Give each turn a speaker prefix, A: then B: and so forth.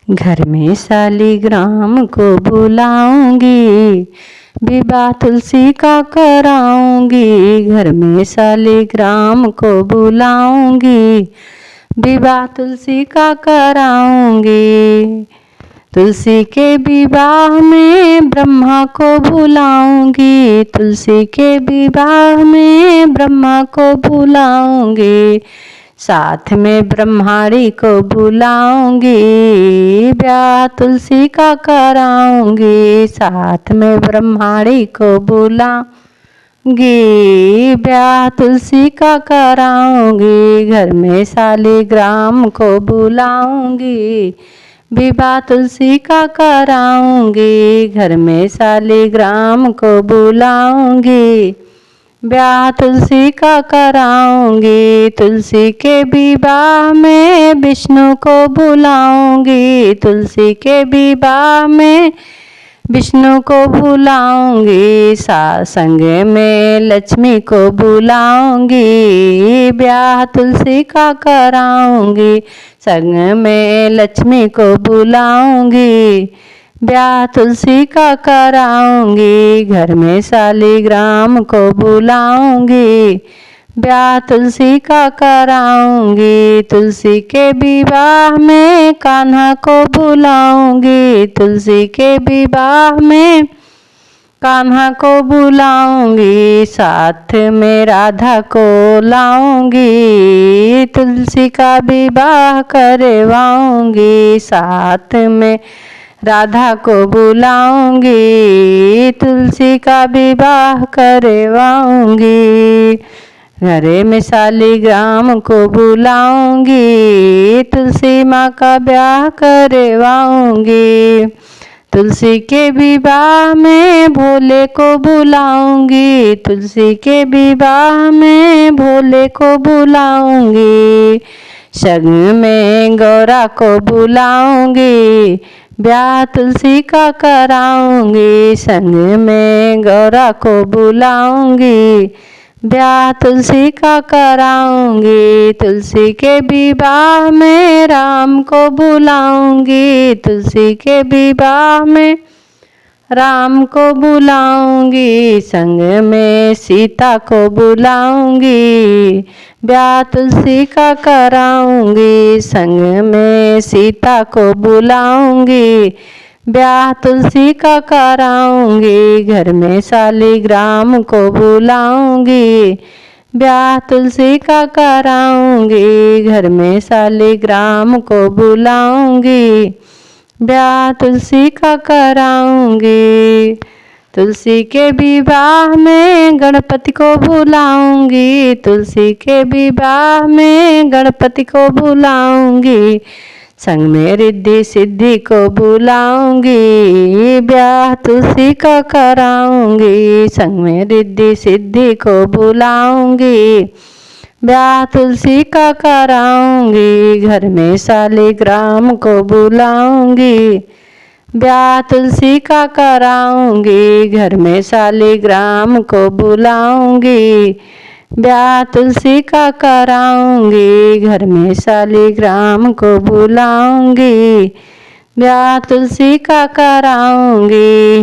A: घर में शालिग्राम को बुलाऊंगी, विवाह तुलसी का कराऊंगी। घर में शालिग्राम को बुलाऊंगी, विवाह तुलसी का कराऊंगी। तुलसी के विवाह में ब्रह्मा को बुलाऊंगी, तुलसी के विवाह में ब्रह्मा को बुलाऊंगी। साथ में ब्रह्माणी को बुलाऊंगी, ब्याह तुलसी का कराऊंगी। साथ में ब्रह्माणी को बुलाऊंगी, ब्याह तुलसी का कराऊंगी। घर में शालिग्राम को बुलाऊंगी, विवाह तुलसी का कराऊंगी। घर में शालिग्राम को बुलाऊंगी, ब्याह तुलसी का कराऊंगी। तुलसी के विवाह में विष्णु को बुलाऊंगी, तुलसी के विवाह में विष्णु को बुलाऊंगी। संग में लक्ष्मी को बुलाऊंगी, ब्याह तुलसी का कराऊंगी। संग में लक्ष्मी को बुलाऊंगी, ब्याह तुलसी का कराऊंगी। घर में शालिग्राम को बुलाऊंगी, ब्याह तुलसी का कराऊंगी। तुलसी के विवाह में कान्हा को बुलाऊंगी, तुलसी के विवाह में कान्हा को बुलाऊंगी। साथ में राधा को लाऊंगी, तुलसी का विवाह करवाऊंगी। साथ में राधा को बुलाऊंगी, तुलसी का विवाह करवाऊंगी। घर में शालिग्राम को बुलाऊंगी, तुलसी माँ का ब्याह करवाऊंगी। तुलसी के विवाह में भोले को बुलाऊंगी, तुलसी के विवाह में भोले को बुलाऊंगी। संग में गौरा को बुलाऊंगी, ब्याह तुलसी का कराऊंगी। संग में गौरा को बुलाऊंगी, ब्याह तुलसी का कराऊंगी। तुलसी के विवाह में राम को बुलाऊंगी, तुलसी के विवाह में राम को बुलाऊंगी। संग में सीता को बुलाऊंगी, ब्याह तुलसी का कराऊंगी। संग में सीता को बुलाऊंगी, ब्याह तुलसी का कराऊंगी। घर में शालिग्राम को बुलाऊंगी, ब्याह तुलसी का कराऊंगी। घर में शालिग्राम को बुलाऊंगी, ब्याह तुलसी का कराऊंगी। तुलसी के विवाह में गणपति को बुलाऊंगी, तुलसी के विवाह में गणपति को बुलाऊंगी। संग में रिद्धि सिद्धि को बुलाऊंगी, ब्याह तुलसी का कराऊंगी। संग में रिद्धि सिद्धि को बुलाऊंगी, ब्याह तुलसी का कराऊंगी। घर में शालिग्राम को बुलाऊंगी, ब्याह तुलसी का कराऊंगी। घर में शालिग्राम को बुलाऊंगी, ब्याह तुलसी का कराऊंगी। घर में शालिग्राम को बुलाऊंगी, ब्याह तुलसी का कराऊंगी।